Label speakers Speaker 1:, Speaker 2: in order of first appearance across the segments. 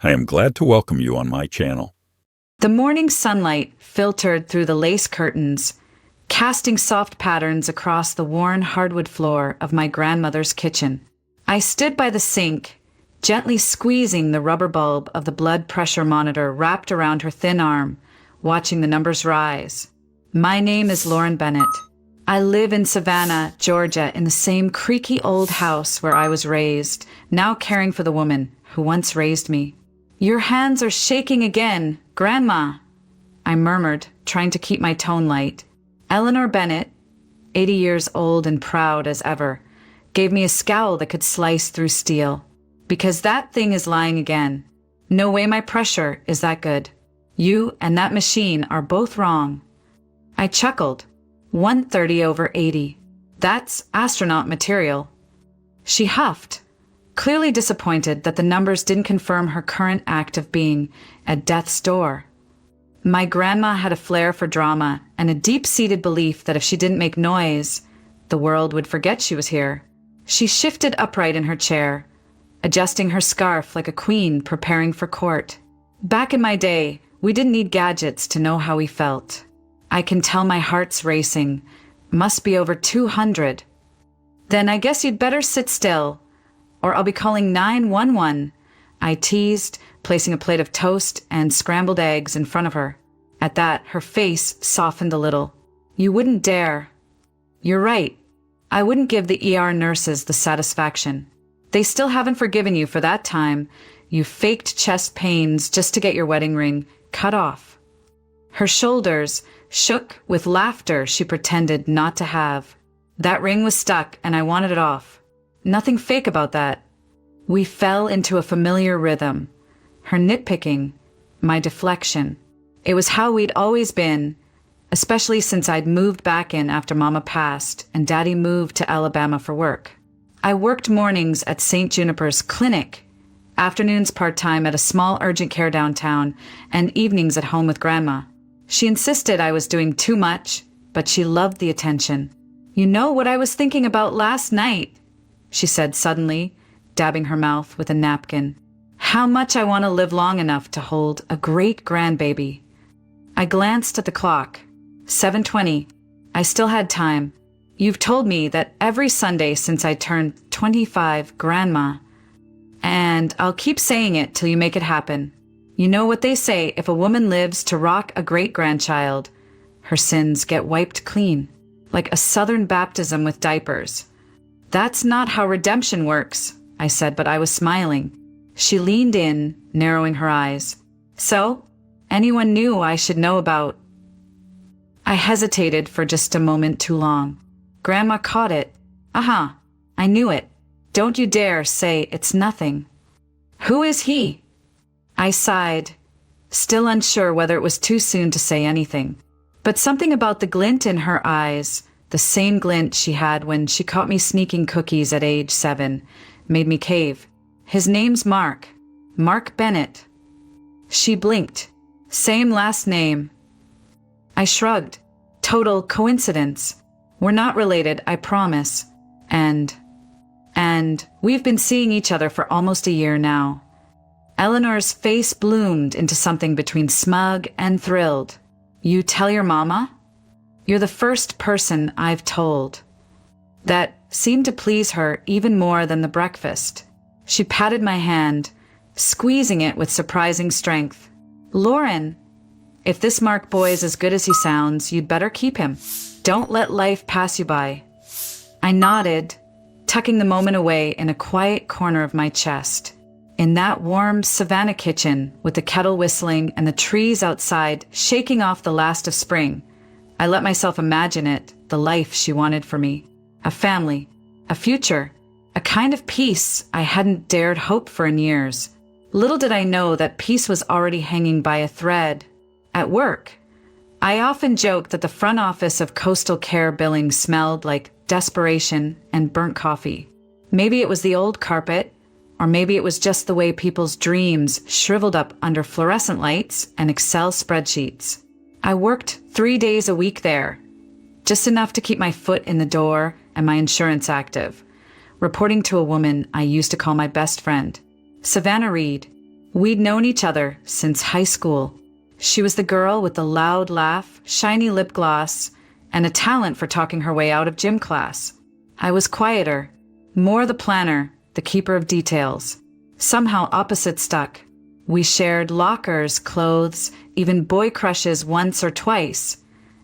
Speaker 1: I am glad to welcome you on my channel.
Speaker 2: The morning sunlight filtered through the lace curtains, casting soft patterns across the worn hardwood floor of my grandmother's kitchen. I stood by the sink, gently squeezing the rubber bulb of the blood pressure monitor wrapped around her thin arm, watching the numbers rise. My name is Lauren Bennett. I live in Savannah, Georgia, in the same creaky old house where I was raised, now caring for the woman who once raised me. "Your hands are shaking again, Grandma," I murmured, trying to keep my tone light. Eleanor Bennett, 80 years old and proud as ever, gave me a scowl that could slice through steel. "Because that thing is lying again. No way my pressure is that good. You and that machine are both wrong." I chuckled. 130/80. That's astronaut material. She huffed, clearly disappointed that the numbers didn't confirm her current act of being at death's door. My grandma had a flair for drama and a deep-seated belief that if she didn't make noise, the world would forget she was here. She shifted upright in her chair, adjusting her scarf like a queen preparing for court. Back in my day, we didn't need gadgets to know how we felt. I can tell my heart's racing. Must be over 200. "Then I guess you'd better sit still, or I'll be calling 911, I teased, placing a plate of toast and scrambled eggs in front of her. At that, her face softened a little. "You wouldn't dare." "You're right. I wouldn't give the ER nurses the satisfaction. They still haven't forgiven you for that time you faked chest pains just to get your wedding ring cut off." Her shoulders shook with laughter she pretended not to have. "That ring was stuck and I wanted it off. Nothing fake about that." We fell into a familiar rhythm. Her nitpicking, my deflection. It was how we'd always been, especially since I'd moved back in after Mama passed and Daddy moved to Alabama for work. I worked mornings at St. Juniper's clinic, afternoons part-time at a small urgent care downtown, and evenings at home with Grandma. She insisted I was doing too much, but she loved the attention. "You know what I was thinking about last night?" she said suddenly, dabbing her mouth with a napkin. "How much I want to live long enough to hold a great grandbaby." I glanced at the clock. 7:20. I still had time. "You've told me that every Sunday since I turned 25, Grandma. And I'll keep saying it till you make it happen. You know what they say, if a woman lives to rock a great-grandchild, her sins get wiped clean, like a Southern baptism with diapers." "That's not how redemption works," I said, but I was smiling. She leaned in, narrowing her eyes. "So, anyone new I should know about?" I hesitated for just a moment too long. Grandma caught it. "Uh-huh, I knew it. Don't you dare say it's nothing." "Who is he?" I sighed, still unsure whether it was too soon to say anything. But something about the glint in her eyes, the same glint she had when she caught me sneaking cookies at age 7, made me cave. "His name's Mark. Mark Bennett." She blinked. "Same last name." I shrugged. "Total coincidence. We're not related, I promise. And we've been seeing each other for almost a year now." Eleanor's face bloomed into something between smug and thrilled. "You tell your mama?" "You're the first person I've told." That seemed to please her even more than the breakfast. She patted my hand, squeezing it with surprising strength. "Lauren, if this Mark boy's as good as he sounds, you'd better keep him. Don't let life pass you by." I nodded, tucking the moment away in a quiet corner of my chest. In that warm Savannah kitchen, with the kettle whistling and the trees outside shaking off the last of spring, I let myself imagine it, the life she wanted for me. A family, a future, a kind of peace I hadn't dared hope for in years. Little did I know that peace was already hanging by a thread. At work, I often joked that the front office of Coastal Care Billing smelled like desperation and burnt coffee. Maybe it was the old carpet, or maybe it was just the way people's dreams shriveled up under fluorescent lights and Excel spreadsheets. I worked 3 days a week there, just enough to keep my foot in the door and my insurance active, reporting to a woman I used to call my best friend, Savannah Reed. We'd known each other since high school. She was the girl with the loud laugh, shiny lip gloss, and a talent for talking her way out of gym class. I was quieter, more the planner, the keeper of details. Somehow opposites stuck. We shared lockers, clothes, even boy crushes once or twice,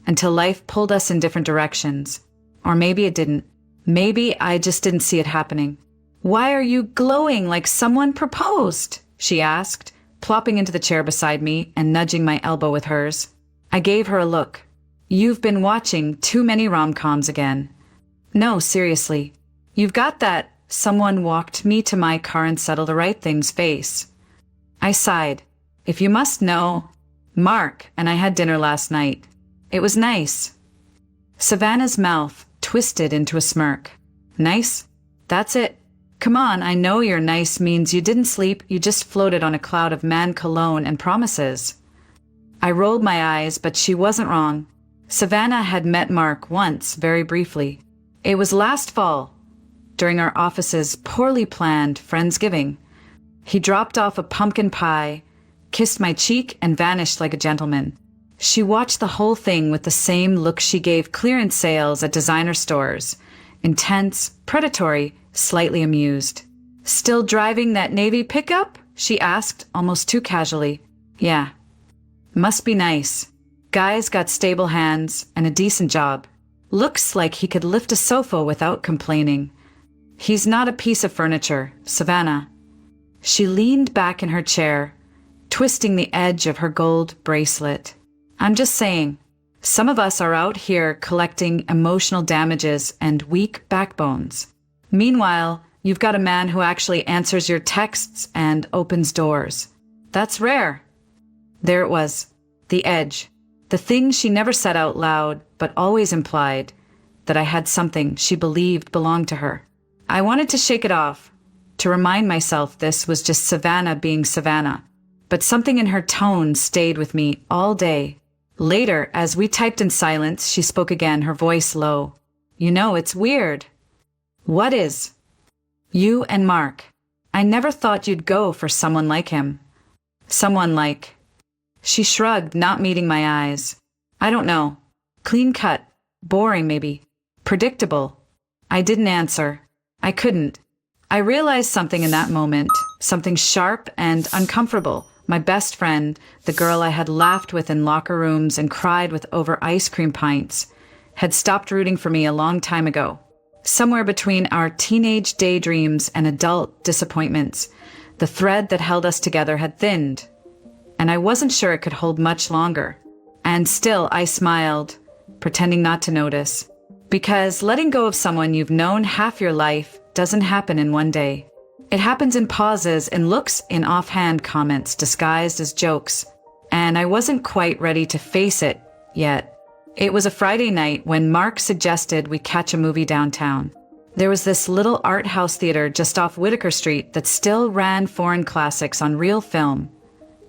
Speaker 2: until life pulled us in different directions. Or maybe it didn't. Maybe I just didn't see it happening. "Why are you glowing like someone proposed?" she asked, plopping into the chair beside me and nudging my elbow with hers. I gave her a look. "You've been watching too many rom-coms again." "No, seriously. You've got that 'someone walked me to my car and settled the right things' face." I sighed. "If you must know, Mark and I had dinner last night. It was nice." Savannah's mouth twisted into a smirk. "Nice? That's it. Come on, I know your nice means you didn't sleep, you just floated on a cloud of man cologne and promises." I rolled my eyes, but she wasn't wrong. Savannah had met Mark once, very briefly. It was last fall, during our office's poorly planned Friendsgiving. He dropped off a pumpkin pie, kissed my cheek, and vanished like a gentleman. She watched the whole thing with the same look she gave clearance sales at designer stores. Intense, predatory, slightly amused. "Still driving that Navy pickup?" she asked, almost too casually. "Yeah. Must be nice. Guy's got stable hands and a decent job. Looks like he could lift a sofa without complaining. He's not a piece of furniture, Savannah." She leaned back in her chair, twisting the edge of her gold bracelet. "I'm just saying, some of us are out here collecting emotional damages and weak backbones. Meanwhile, you've got a man who actually answers your texts and opens doors. That's rare." There it was, the edge, the thing she never said out loud but always implied, that I had something she believed belonged to her. I wanted to shake it off, to remind myself this was just Savannah being Savannah, but something in her tone stayed with me all day. Later, as we typed in silence, she spoke again, her voice low. "You know, it's weird." "What is?" "You and Mark. I never thought you'd go for someone like him." "Someone like..." She shrugged, not meeting my eyes. "I don't know. Clean cut. Boring, maybe. Predictable." I didn't answer. I couldn't. I realized something in that moment, something sharp and uncomfortable. My best friend, the girl I had laughed with in locker rooms and cried with over ice cream pints, had stopped rooting for me a long time ago. Somewhere between our teenage daydreams and adult disappointments, the thread that held us together had thinned, and I wasn't sure it could hold much longer. And still I smiled, pretending not to notice. Because letting go of someone you've known half your life doesn't happen in one day. It happens in pauses, in looks, in offhand comments disguised as jokes. And I wasn't quite ready to face it yet. It was a Friday night when Mark suggested we catch a movie downtown. There was this little art house theater just off Whitaker Street that still ran foreign classics on real film.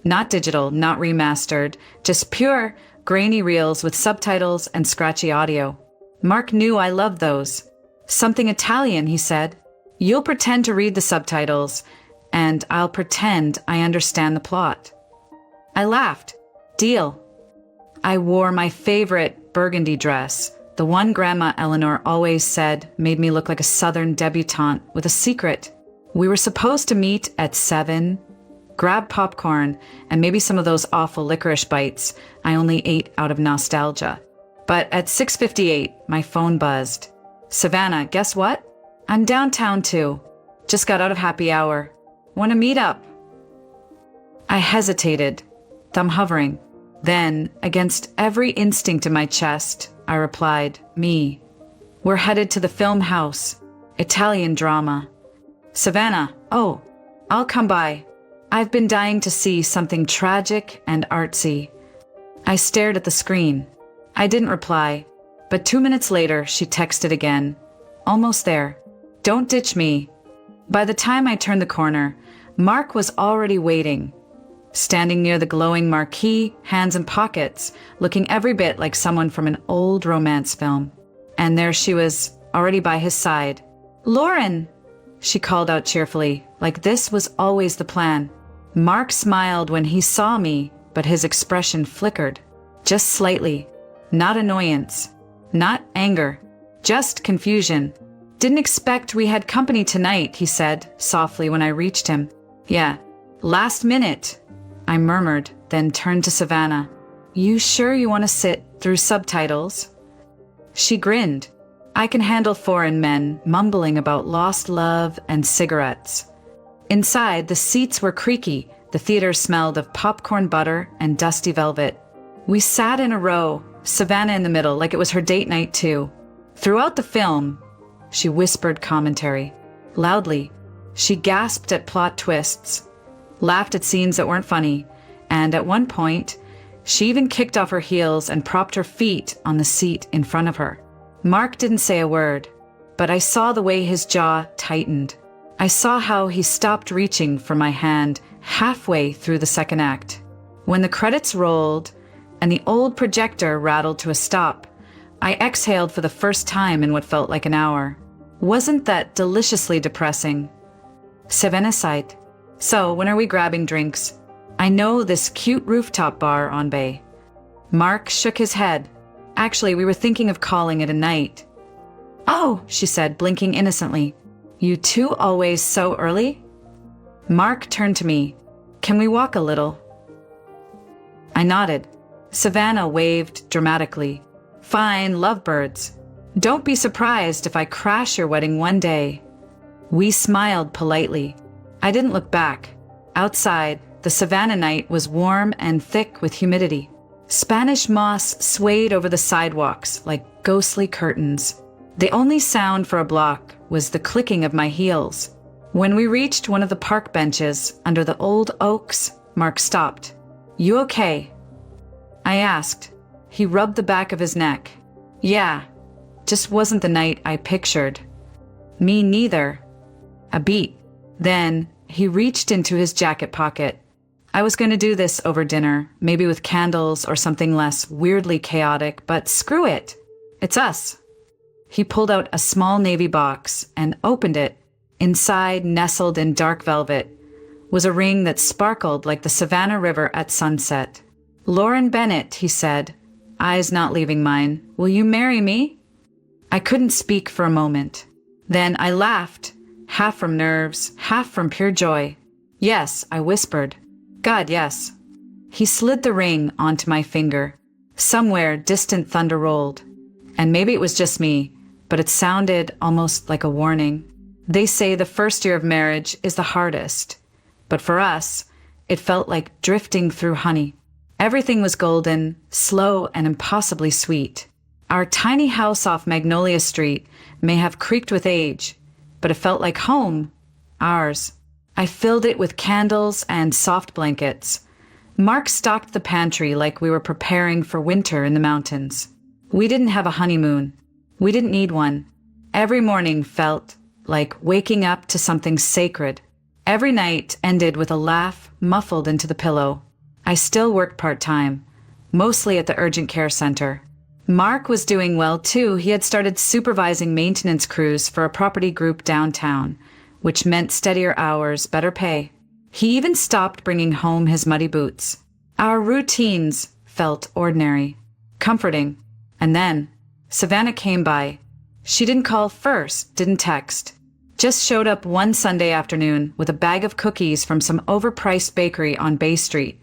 Speaker 2: Not digital, not remastered, just pure, grainy reels with subtitles and scratchy audio. Mark knew I loved those. "Something Italian," he said. "You'll pretend to read the subtitles, and I'll pretend I understand the plot." I laughed. Deal. I wore my favorite burgundy dress, the one Grandma Eleanor always said made me look like a Southern debutante with a secret. We were supposed to meet at 7, grab popcorn, and maybe some of those awful licorice bites I only ate out of nostalgia. But at 6:58, my phone buzzed. "Savannah, guess what? I'm downtown too. Just got out of happy hour. Want to meet up?" I hesitated, thumb hovering. Then, against every instinct in my chest, I replied, "Me. We're headed to the film house. Italian drama." "Savannah, oh, I'll come by. I've been dying to see something tragic and artsy." I stared at the screen. I didn't reply, but 2 minutes later she texted again. "Almost there. Don't ditch me." By the time I turned the corner, Mark was already waiting, standing near the glowing marquee, hands in pockets, looking every bit like someone from an old romance film. And there she was, already by his side. "Lauren!" she called out cheerfully, like this was always the plan. Mark smiled when he saw me, but his expression flickered. Just slightly. Not annoyance. Not anger. Just confusion. Didn't expect we had company tonight, he said, softly when I reached him. Yeah. Last minute, I murmured, then turned to Savannah. You sure you want to sit through subtitles? She grinned. I can handle foreign men mumbling about lost love and cigarettes. Inside, the seats were creaky. The theater smelled of popcorn butter and dusty velvet. We sat in a row, Savannah in the middle, like it was her date night too. Throughout the film, she whispered commentary. Loudly, she gasped at plot twists, laughed at scenes that weren't funny, and at one point, she even kicked off her heels and propped her feet on the seat in front of her. Mark didn't say a word, but I saw the way his jaw tightened. I saw how he stopped reaching for my hand halfway through the second act. When the credits rolled and the old projector rattled to a stop, I exhaled for the first time in what felt like an hour. Wasn't that deliciously depressing? Savannah sighed. So, when are we grabbing drinks? I know this cute rooftop bar on Bay. Mark shook his head. Actually, we were thinking of calling it a night. Oh, she said, blinking innocently. You two always so early? Mark turned to me. Can we walk a little? I nodded. Savannah waved dramatically. Fine, lovebirds. Don't be surprised if I crash your wedding one day. We smiled politely. I didn't look back. Outside, the Savannah night was warm and thick with humidity. Spanish moss swayed over the sidewalks like ghostly curtains. The only sound for a block was the clicking of my heels. When we reached one of the park benches under the old oaks, Mark stopped. You okay? I asked. He rubbed the back of his neck. Yeah, just wasn't the night I pictured. Me neither. A beat. Then he reached into his jacket pocket. I was going to do this over dinner, maybe with candles or something less weirdly chaotic, but screw it. It's us. He pulled out a small navy box and opened it. Inside, nestled in dark velvet, was a ring that sparkled like the Savannah River at sunset. Lauren Bennett, he said, eyes not leaving mine, will you marry me? I couldn't speak for a moment. Then I laughed, half from nerves, half from pure joy. Yes, I whispered. God, yes. He slid the ring onto my finger. Somewhere distant thunder rolled. And maybe it was just me, but it sounded almost like a warning. They say the first year of marriage is the hardest. But for us, it felt like drifting through honey. Everything was golden, slow, and impossibly sweet. Our tiny house off Magnolia Street may have creaked with age, but it felt like home, ours. I filled it with candles and soft blankets. Mark stocked the pantry like we were preparing for winter in the mountains. We didn't have a honeymoon. We didn't need one. Every morning felt like waking up to something sacred. Every night ended with a laugh muffled into the pillow. I still worked part-time, mostly at the urgent care center. Mark was doing well too. He had started supervising maintenance crews for a property group downtown, which meant steadier hours, better pay. He even stopped bringing home his muddy boots. Our routines felt ordinary, comforting. And then Savannah came by. She didn't call first, didn't text. Just showed up one Sunday afternoon with a bag of cookies from some overpriced bakery on Bay Street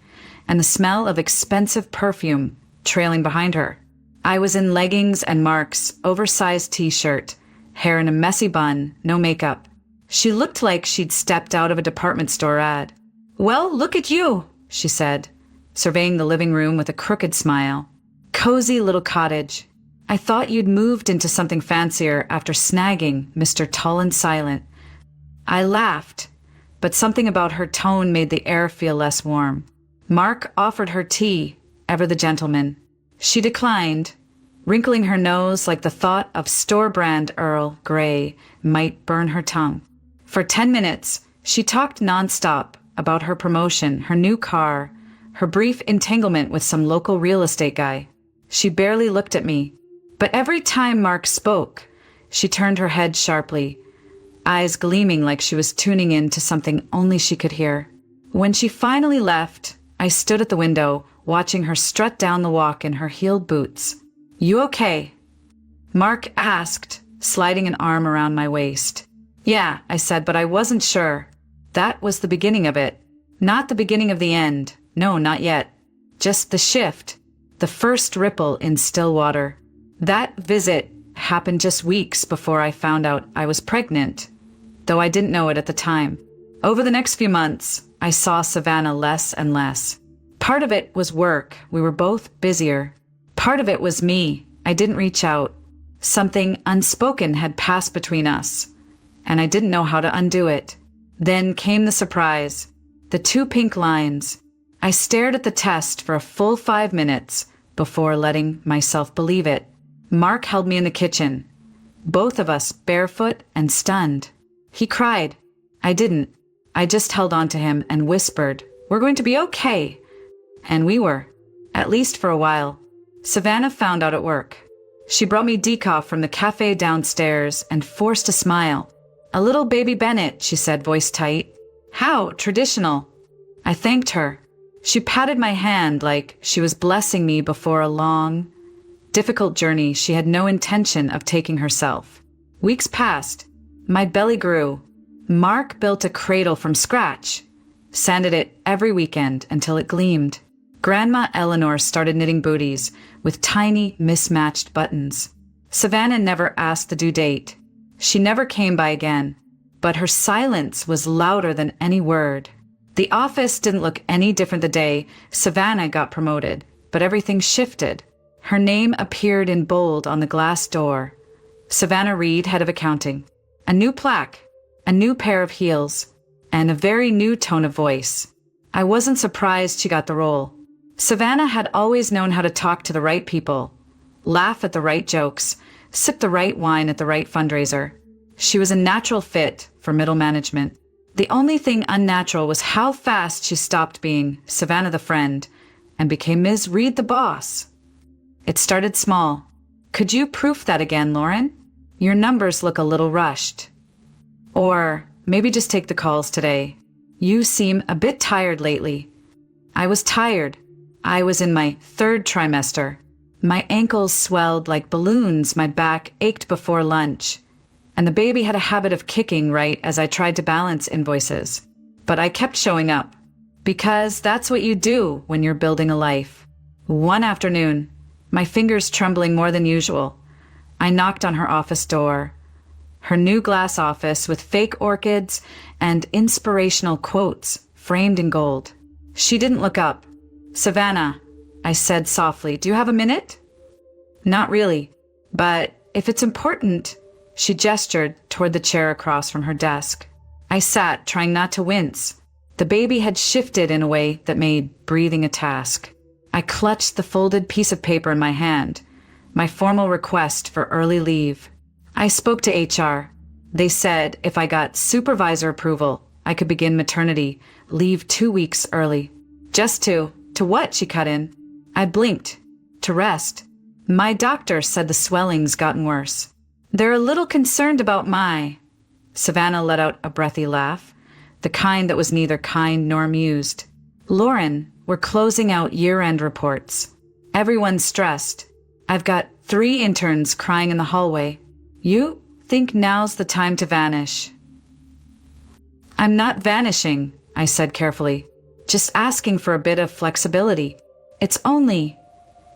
Speaker 2: and the smell of expensive perfume trailing behind her. I was in leggings and Mark's oversized t-shirt, hair in a messy bun, no makeup. She looked like she'd stepped out of a department store ad. Well, look at you, she said, surveying the living room with a crooked smile. Cozy little cottage. I thought you'd moved into something fancier after snagging Mr. Tall and Silent. I laughed, but something about her tone made the air feel less warm. Mark offered her tea, ever the gentleman. She declined, wrinkling her nose like the thought of store-brand Earl Grey might burn her tongue. For 10 minutes, she talked nonstop about her promotion, her new car, her brief entanglement with some local real estate guy. She barely looked at me, but every time Mark spoke, she turned her head sharply, eyes gleaming like she was tuning in to something only she could hear. When she finally left, I stood at the window, watching her strut down the walk in her heeled boots. "You okay?" Mark asked, sliding an arm around my waist. "Yeah," I said, but I wasn't sure. That was the beginning of it. Not the beginning of the end. No, not yet. Just the shift. The first ripple in still water. That visit happened just weeks before I found out I was pregnant, though I didn't know it at the time. Over the next few months, I saw Savannah less and less. Part of it was work. We were both busier. Part of it was me. I didn't reach out. Something unspoken had passed between us, and I didn't know how to undo it. Then came the surprise. The 2 pink lines. I stared at the test for a full 5 minutes before letting myself believe it. Mark held me in the kitchen, both of us barefoot and stunned. He cried. I didn't. I just held on to him and whispered, "We're going to be okay." And we were, at least for a while. Savannah found out at work. She brought me decaf from the cafe downstairs and forced a smile. "A little baby Bennett," she said, voice tight. "How traditional." I thanked her. She patted my hand like she was blessing me before a long, difficult journey she had no intention of taking herself. Weeks passed. My belly grew. Mark built a cradle from scratch, sanded it every weekend until it gleamed. Grandma Eleanor started knitting booties with tiny, mismatched buttons. Savannah never asked the due date. She never came by again, but her silence was louder than any word. The office didn't look any different the day Savannah got promoted, but everything shifted. Her name appeared in bold on the glass door. Savannah Reed, head of accounting. A new plaque, a new pair of heels, and a very new tone of voice. I wasn't surprised she got the role. Savannah had always known how to talk to the right people, laugh at the right jokes, sip the right wine at the right fundraiser. She was a natural fit for middle management. The only thing unnatural was how fast she stopped being Savannah the friend and became Ms. Reed the boss. It started small. "Could you proof that again, Lauren? Your numbers look a little rushed." Or maybe just take the calls today. "You seem a bit tired lately." I was tired. I was in my 3rd trimester. My ankles swelled like balloons, my back ached before lunch, and the baby had a habit of kicking right as I tried to balance invoices. But I kept showing up, because that's what you do when you're building a life. One afternoon, my fingers trembling more than usual, I knocked on her office door. Her new glass office with fake orchids and inspirational quotes framed in gold. She didn't look up. "Savannah," I said softly, "do you have a minute?" "Not really, but if it's important," she gestured toward the chair across from her desk. I sat, trying not to wince. The baby had shifted in a way that made breathing a task. I clutched the folded piece of paper in my hand, my formal request for early leave. I spoke to HR. They said if I got supervisor approval, I could begin maternity leave 2 weeks early. "Just to what?" she cut in. I blinked. "To rest. My doctor said the swelling's gotten worse. They're a little concerned about my—" Savannah let out a breathy laugh, the kind that was neither kind nor amused. "Lauren, we're closing out year-end reports. Everyone's stressed. I've got 3 interns crying in the hallway. You think now's the time to vanish." "I'm not vanishing," I said carefully. "Just asking for a bit of flexibility. It's only,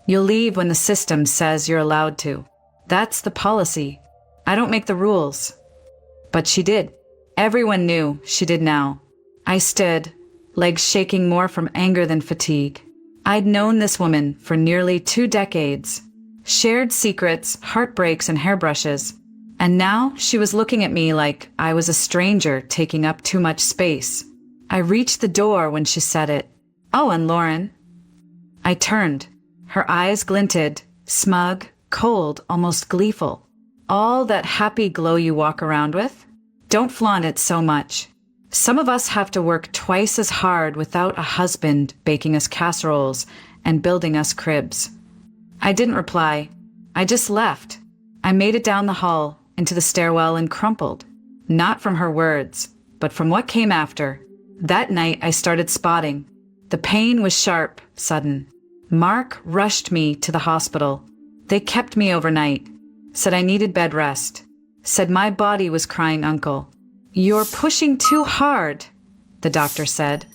Speaker 2: you'll leave when the system says you're allowed to. That's the policy. I don't make the rules." But she did. Everyone knew she did now. I stood, legs shaking more from anger than fatigue. I'd known this woman for nearly 2 decades, shared secrets, heartbreaks, and hairbrushes. And now she was looking at me like I was a stranger taking up too much space. I reached the door when she said it. "Oh, and Lauren." I turned. Her eyes glinted, smug, cold, almost gleeful. "All that happy glow you walk around with? Don't flaunt it so much. Some of us have to work twice as hard without a husband baking us casseroles and building us cribs." I didn't reply. I just left. I made it down the hall, into the stairwell, and crumpled. Not from her words, but from what came after. That night, I started spotting. The pain was sharp, sudden. Mark rushed me to the hospital. They kept me overnight. Said I needed bed rest. Said my body was crying uncle. "You're pushing too hard," the doctor said,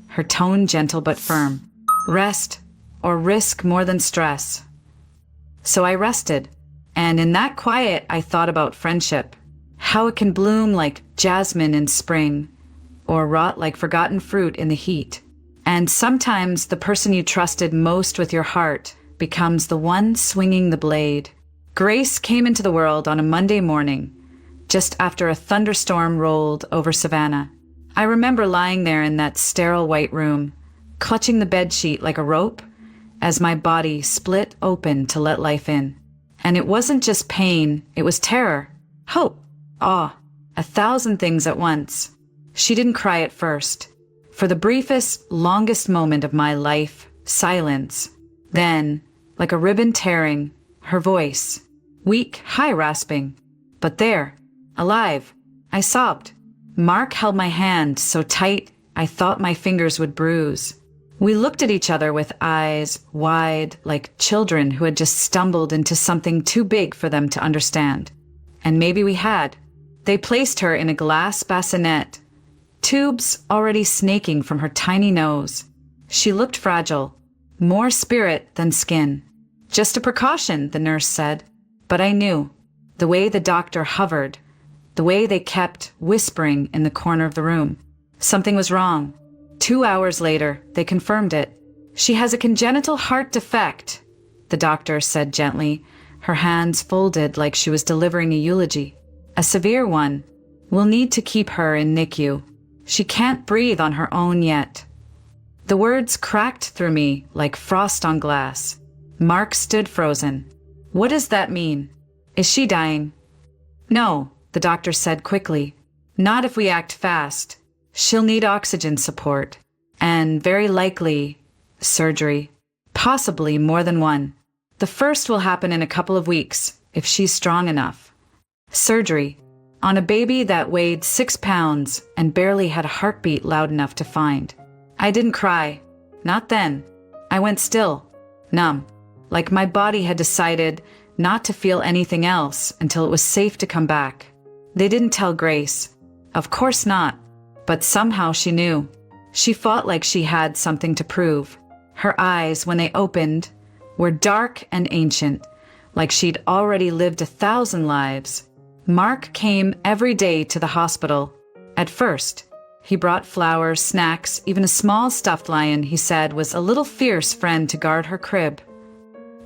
Speaker 2: her tone gentle but firm. "Rest or risk more than stress." So I rested, and in that quiet I thought about friendship, how it can bloom like jasmine in spring, or rot like forgotten fruit in the heat. And sometimes the person you trusted most with your heart becomes the one swinging the blade. Grace came into the world on a Monday morning, just after a thunderstorm rolled over Savannah. I remember lying there in that sterile white room, clutching the bedsheet like a rope, as my body split open to let life in. And it wasn't just pain, it was terror, hope, awe, 1,000 things at once. She didn't cry at first. For the briefest, longest moment of my life, silence. Then, like a ribbon tearing, her voice, weak, high rasping, but there, alive. I sobbed. Mark held my hand so tight I thought my fingers would bruise. We looked at each other with eyes wide like children who had just stumbled into something too big for them to understand. And maybe we had. They placed her in a glass bassinet, tubes already snaking from her tiny nose. She looked fragile, more spirit than skin. "Just a precaution," the nurse said. But I knew. The way the doctor hovered, the way they kept whispering in the corner of the room. Something was wrong. 2 hours later, they confirmed it. "She has a congenital heart defect," the doctor said gently, her hands folded like she was delivering a eulogy. "A severe one. We'll need to keep her in NICU. She can't breathe on her own yet." The words cracked through me like frost on glass. Mark stood frozen. "What does that mean? Is she dying?" "No," the doctor said quickly. "Not if we act fast. She'll need oxygen support. And very likely, surgery. Possibly more than one. The first will happen in a couple of weeks, if she's strong enough. Surgery. On a baby that weighed 6 pounds and barely had a heartbeat loud enough to find." I didn't cry. Not then. I went still, numb, like my body had decided not to feel anything else until it was safe to come back. They didn't tell Grace. Of course not. But somehow she knew. She fought like she had something to prove. Her eyes, when they opened, were dark and ancient, like she'd already lived 1,000 lives. Mark came every day to the hospital. At first, he brought flowers, snacks, even a small stuffed lion he said was a little fierce friend to guard her crib.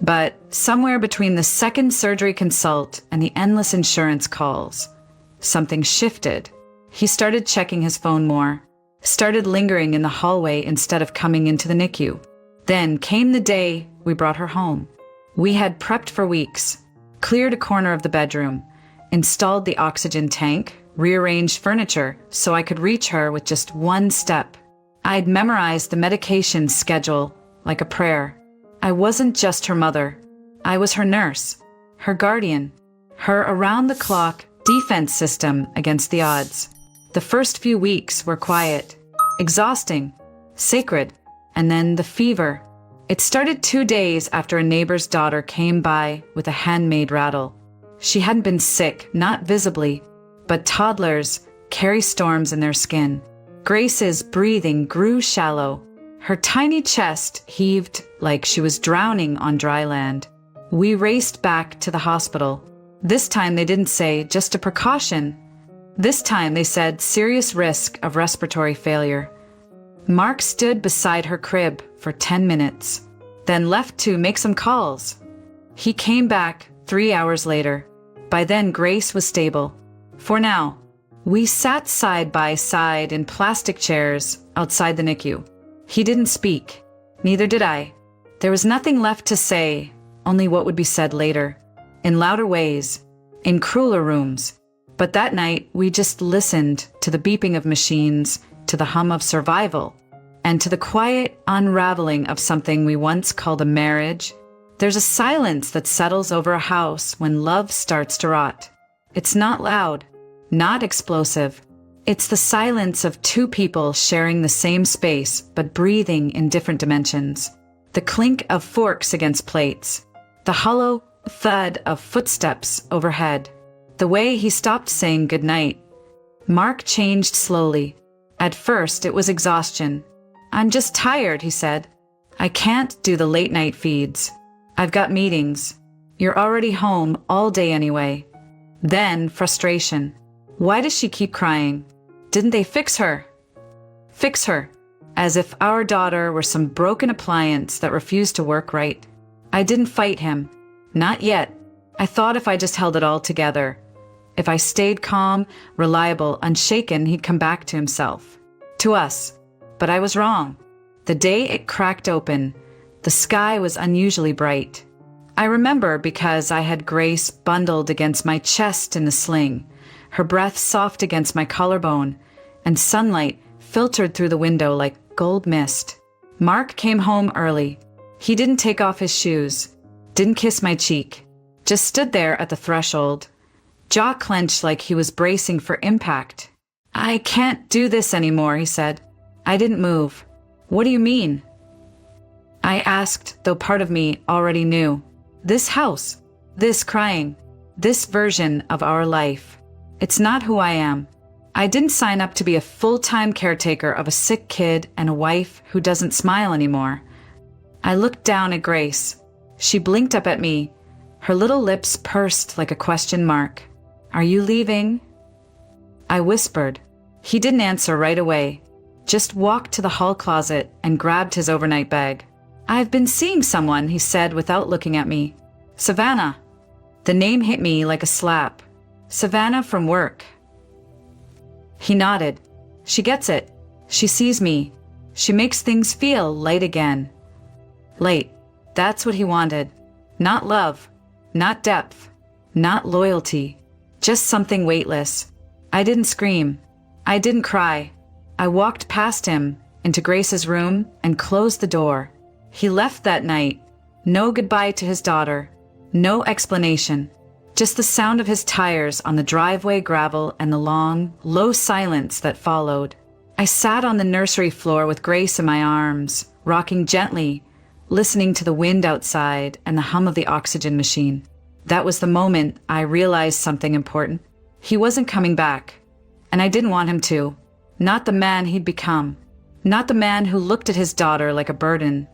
Speaker 2: But somewhere between the second surgery consult and the endless insurance calls, something shifted. He started checking his phone more, started lingering in the hallway instead of coming into the NICU. Then came the day we brought her home. We had prepped for weeks, cleared a corner of the bedroom, installed the oxygen tank, rearranged furniture so I could reach her with just one step. I'd memorized the medication schedule like a prayer. I wasn't just her mother. I was her nurse, her guardian, her around-the-clock defense system against the odds. The first few weeks were quiet, exhausting, sacred, and then the fever. It started 2 days after a neighbor's daughter came by with a handmade rattle. She hadn't been sick, not visibly, but toddlers carry storms in their skin. Grace's breathing grew shallow. Her tiny chest heaved like she was drowning on dry land. We raced back to the hospital. This time they didn't say just a precaution. This time they said serious risk of respiratory failure. Mark stood beside her crib for 10 minutes, then left to make some calls. He came back 3 hours later. By then Grace was stable. For now. We sat side by side in plastic chairs outside the NICU. He didn't speak. Neither did I. There was nothing left to say, only what would be said later. In louder ways. In crueler rooms. But that night, we just listened to the beeping of machines, to the hum of survival, and to the quiet unraveling of something we once called a marriage. There's a silence that settles over a house when love starts to rot. It's not loud, not explosive, It's the silence of two people sharing the same space but breathing in different dimensions. The clink of forks against plates. The hollow thud of footsteps overhead. The way he stopped saying goodnight. Mark changed slowly. At first, it was exhaustion. "I'm just tired," he said. "I can't do the late-night feeds. I've got meetings. You're already home all day anyway." Then, frustration. "Why does she keep crying? Didn't they fix her?" Fix her. As if our daughter were some broken appliance that refused to work right. I didn't fight him. Not yet. I thought if I just held it all together, if I stayed calm, reliable, unshaken, he'd come back to himself. To us. But I was wrong. The day it cracked open, the sky was unusually bright. I remember because I had Grace bundled against my chest in a sling, her breath soft against my collarbone, and sunlight filtered through the window like gold mist. Mark came home early. He didn't take off his shoes, didn't kiss my cheek, just stood there at the threshold, jaw clenched like he was bracing for impact. "I can't do this anymore," he said. I didn't move. "What do you mean?" I asked, though part of me already knew. This house, this crying, this version of our life, it's not who I am. I didn't sign up to be a full-time caretaker of a sick kid and a wife who doesn't smile anymore. I looked down at Grace. She blinked up at me, her little lips pursed like a question mark. "Are you leaving?" I whispered. He didn't answer right away, just walked to the hall closet and grabbed his overnight bag. "I've been seeing someone," he said without looking at me. "Savannah." The name hit me like a slap. "Savannah from work." He nodded. "She gets it. She sees me. She makes things feel light again." Light. That's what he wanted. Not love. Not depth. Not loyalty. Just something weightless. I didn't scream. I didn't cry. I walked past him, into Grace's room, and closed the door. He left that night. No goodbye to his daughter. No explanation. Just the sound of his tires on the driveway gravel and the long, low silence that followed. I sat on the nursery floor with Grace in my arms, rocking gently, listening to the wind outside and the hum of the oxygen machine. That was the moment I realized something important. He wasn't coming back, and I didn't want him to. Not the man he'd become. Not the man who looked at his daughter like a burden.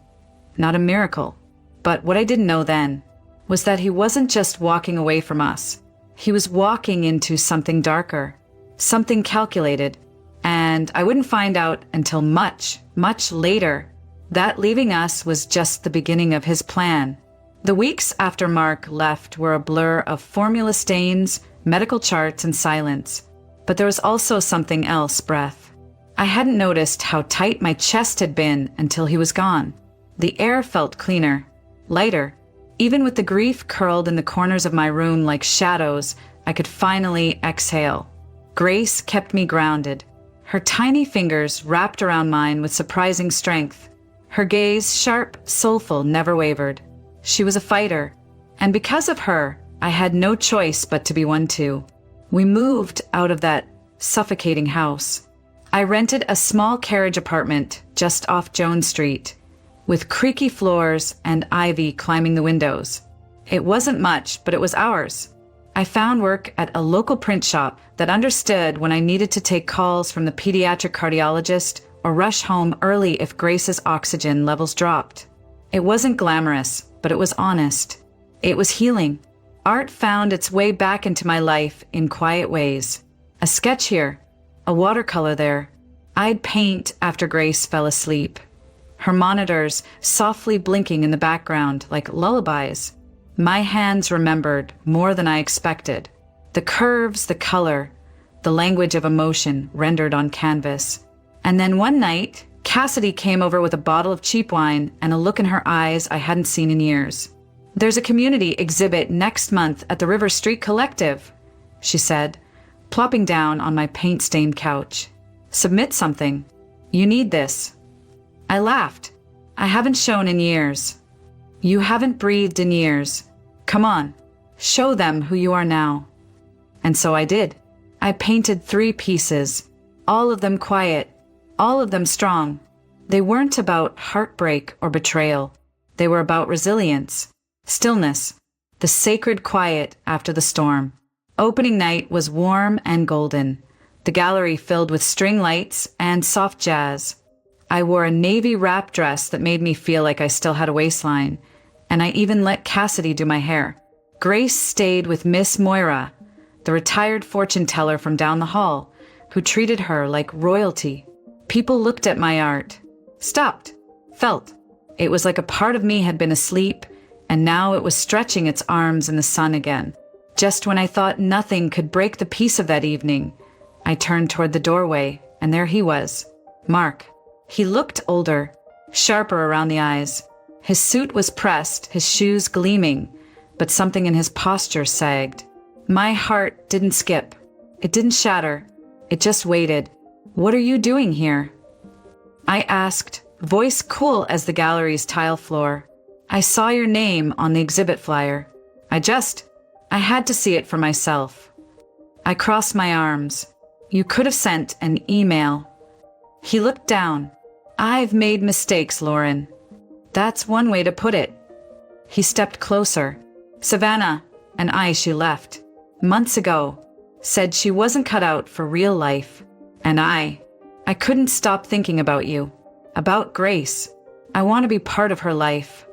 Speaker 2: Not a miracle. But what I didn't know then was that he wasn't just walking away from us. He was walking into something darker, something calculated, and I wouldn't find out until much, much later that leaving us was just the beginning of his plan. The weeks after Mark left were a blur of formula stains, medical charts, and silence. But there was also something else, breath. I hadn't noticed how tight my chest had been until he was gone. The air felt cleaner, lighter. Even with the grief curled in the corners of my room like shadows, I could finally exhale. Grace kept me grounded. Her tiny fingers wrapped around mine with surprising strength. Her gaze, sharp, soulful, never wavered. She was a fighter, and because of her, I had no choice but to be one too. We moved out of that suffocating house. I rented a small carriage apartment just off Jones Street, with creaky floors and ivy climbing the windows. It wasn't much, but it was ours. I found work at a local print shop that understood when I needed to take calls from the pediatric cardiologist or rush home early if Grace's oxygen levels dropped. It wasn't glamorous, but it was honest. It was healing. Art found its way back into my life in quiet ways. A sketch here, a watercolor there. I'd paint after Grace fell asleep. Her monitors softly blinking in the background like lullabies. My hands remembered more than I expected. The curves, the color, the language of emotion rendered on canvas. And then one night, Cassidy came over with a bottle of cheap wine and a look in her eyes I hadn't seen in years. "There's a community exhibit next month at the River Street Collective," she said, plopping down on my paint-stained couch. "Submit something. You need this." I laughed. "I haven't shown in years." "You haven't breathed in years. Come on, show them who you are now." And so I did. I painted 3 pieces, All of them quiet, all of them strong. They weren't about heartbreak or betrayal. They were about resilience, stillness, the sacred quiet after the storm. Opening night was warm and golden, the gallery filled with string lights and soft jazz. I wore a navy wrap dress that made me feel like I still had a waistline, and I even let Cassidy do my hair. Grace stayed with Miss Moira, the retired fortune teller from down the hall, who treated her like royalty. People looked at my art, stopped, felt. It was like a part of me had been asleep, and now it was stretching its arms in the sun again. Just when I thought nothing could break the peace of that evening, I turned toward the doorway, and there he was, Mark. He looked older, sharper around the eyes. His suit was pressed, his shoes gleaming, but something in his posture sagged. My heart didn't skip. It didn't shatter. It just waited. "What are you doing here?" I asked, voice cool as the gallery's tile floor. "I saw your name on the exhibit flyer. I had to see it for myself." I crossed my arms. "You could have sent an email." He looked down. "I've made mistakes, Lauren. That's one way to put it." He stepped closer. "Savannah and she left. Months ago. Said she wasn't cut out for real life. And I couldn't stop thinking about you. About Grace. I want to be part of her life."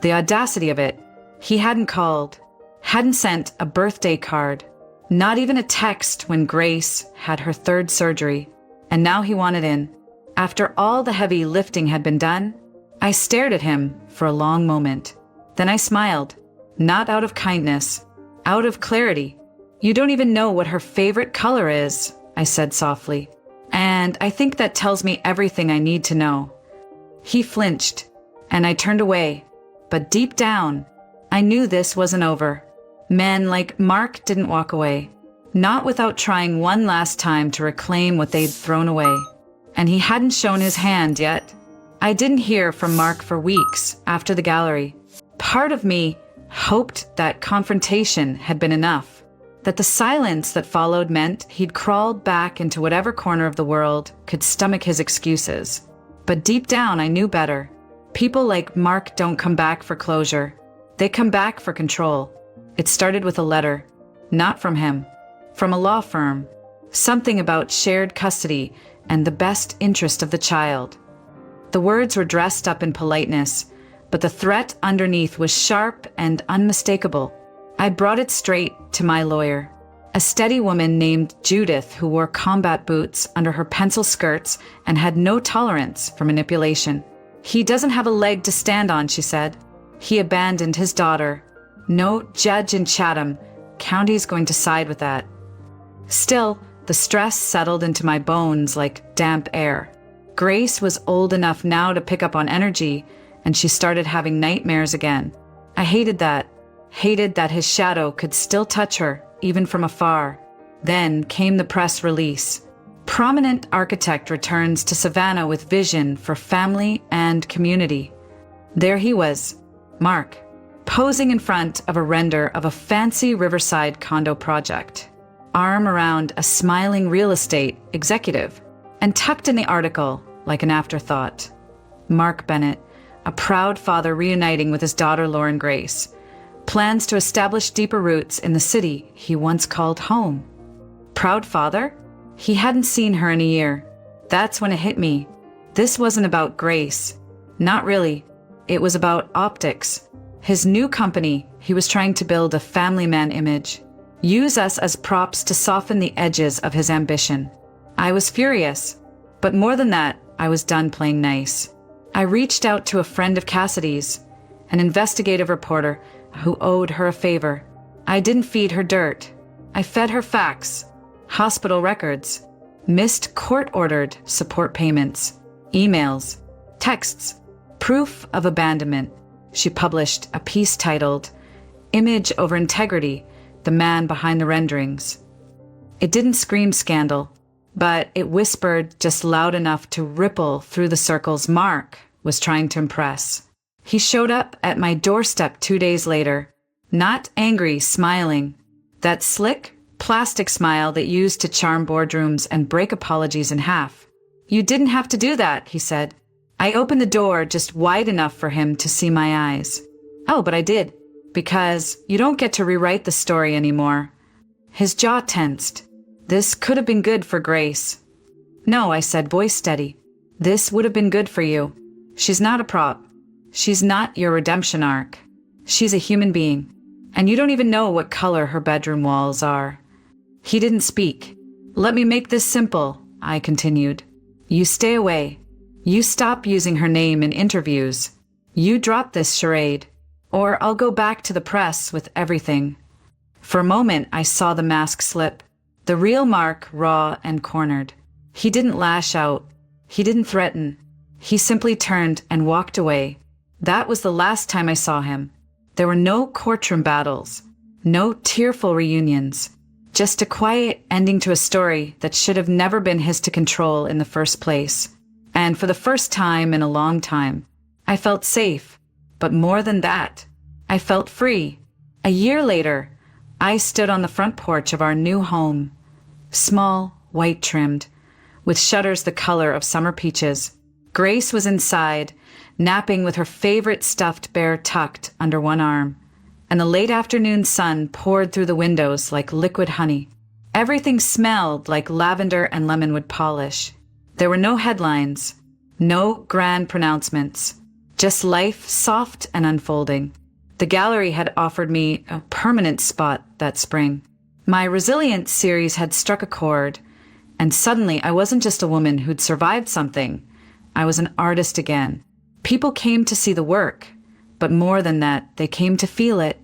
Speaker 2: The audacity of it. He hadn't called. Hadn't sent a birthday card. Not even a text when Grace had her third surgery. And now he wanted in. After all the heavy lifting had been done, I stared at him for a long moment. Then I smiled. Not out of kindness. Out of clarity. "You don't even know what her favorite color is," I said softly. "And I think that tells me everything I need to know." He flinched, and I turned away. But deep down, I knew this wasn't over. Men like Mark didn't walk away. Not without trying one last time to reclaim what they'd thrown away. And he hadn't shown his hand yet. I didn't hear from Mark for weeks after the gallery. Part of me hoped that confrontation had been enough. That the silence that followed meant he'd crawled back into whatever corner of the world could stomach his excuses. But deep down, I knew better. People like Mark don't come back for closure. They come back for control. It started with a letter. Not from him. From a law firm. Something about shared custody and the best interest of the child. The words were dressed up in politeness, but the threat underneath was sharp and unmistakable. I brought it straight to my lawyer, a steady woman named Judith who wore combat boots under her pencil skirts and had no tolerance for manipulation. "He doesn't have a leg to stand on," she said. "He abandoned his daughter. No judge in Chatham County's going to side with that." Still, the stress settled into my bones like damp air. Grace was old enough now to pick up on energy, and she started having nightmares again. I hated that. Hated that his shadow could still touch her, even from afar. Then came the press release. Prominent architect returns to Savannah with vision for family and community. There he was, Mark, posing in front of a render of a fancy riverside condo project. Arm around a smiling real estate executive, and tucked in the article like an afterthought. Mark Bennett, a proud father reuniting with his daughter Lauren Grace. Plans to establish deeper roots in the city he once called home. Proud father? He hadn't seen her in a year. That's when it hit me. This wasn't about Grace. Not really. It was about optics. His new company, he was trying to build a family man image. Use us as props to soften the edges of his ambition. I was furious. But more than that, I was done playing nice. I reached out to a friend of Cassidy's, an investigative reporter who owed her a favor. I didn't feed her dirt. I fed her facts, hospital records, missed court-ordered support payments, emails, texts, proof of abandonment. She published a piece titled, "Image Over Integrity, the Man Behind the Renderings." It didn't scream scandal, but it whispered just loud enough to ripple through the circles Mark was trying to impress. He showed up at my doorstep 2 days later, not angry, smiling. That slick, plastic smile that used to charm boardrooms and break apologies in half. "You didn't have to do that," he said. I opened the door just wide enough for him to see my eyes. "Oh, but I did. Because you don't get to rewrite the story anymore." His jaw tensed. "This could have been good for Grace." "No," I said, voice steady. "This would have been good for you. She's not a prop. She's not your redemption arc. She's a human being. And you don't even know what color her bedroom walls are." He didn't speak. "Let me make this simple," I continued. "You stay away. You stop using her name in interviews. You drop this charade. Or I'll go back to the press with everything." For a moment, I saw the mask slip. The real Mark, raw and cornered. He didn't lash out. He didn't threaten. He simply turned and walked away. That was the last time I saw him. There were no courtroom battles, no tearful reunions, just a quiet ending to a story that should have never been his to control in the first place. And for the first time in a long time, I felt safe. But more than that, I felt free. A year later, I stood on the front porch of our new home, small, white-trimmed, with shutters the color of summer peaches. Grace was inside, napping with her favorite stuffed bear tucked under one arm, and the late afternoon sun poured through the windows like liquid honey. Everything smelled like lavender and lemonwood polish. There were no headlines, no grand pronouncements, just life soft and unfolding. The gallery had offered me a permanent spot that spring. My Resilience series had struck a chord, and suddenly I wasn't just a woman who'd survived something. I was an artist again. People came to see the work, but more than that, they came to feel it.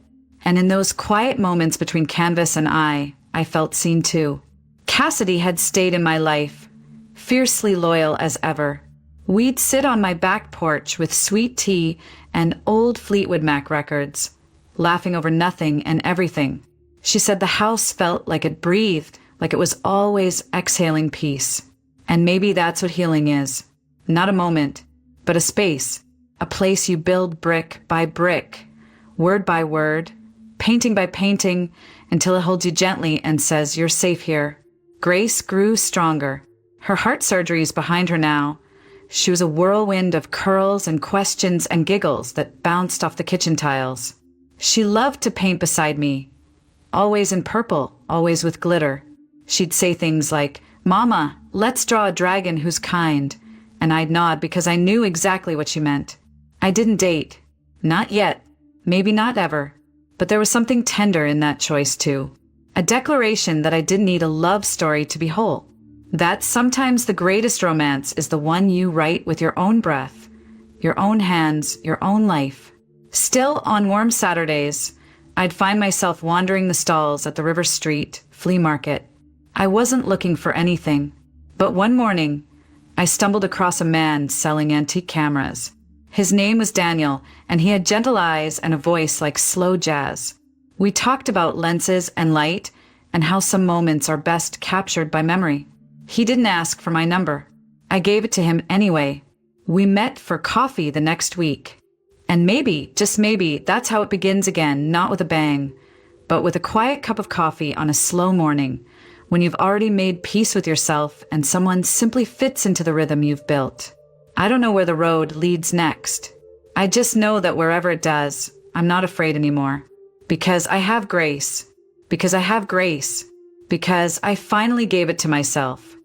Speaker 2: And in those quiet moments between canvas and I felt seen too. Cassidy had stayed in my life, fiercely loyal as ever. We'd sit on my back porch with sweet tea and old Fleetwood Mac records, laughing over nothing and everything. She said the house felt like it breathed, like it was always exhaling peace. And maybe that's what healing is. Not a moment, but a space, a place you build brick by brick, word by word, painting by painting, until it holds you gently and says, "You're safe here." Grace grew stronger. Her heart surgery is behind her now. She was a whirlwind of curls and questions and giggles that bounced off the kitchen tiles. She loved to paint beside me, always in purple, always with glitter. She'd say things like, "Mama, let's draw a dragon who's kind," and I'd nod because I knew exactly what she meant. I didn't date. Not yet. Maybe not ever. But there was something tender in that choice too. A declaration that I didn't need a love story to be whole. That sometimes the greatest romance is the one you write with your own breath, your own hands, your own life. Still, on warm Saturdays, I'd find myself wandering the stalls at the River Street flea market. I wasn't looking for anything, but one morning, I stumbled across a man selling antique cameras. His name was Daniel, and he had gentle eyes and a voice like slow jazz. We talked about lenses and light and how some moments are best captured by memory. He didn't ask for my number. I gave it to him anyway. We met for coffee the next week. And maybe, just maybe, that's how it begins again, not with a bang, but with a quiet cup of coffee on a slow morning, when you've already made peace with yourself and someone simply fits into the rhythm you've built. I don't know where the road leads next. I just know that wherever it does, I'm not afraid anymore. Because I have grace. Because I have grace. Because I finally gave it to myself.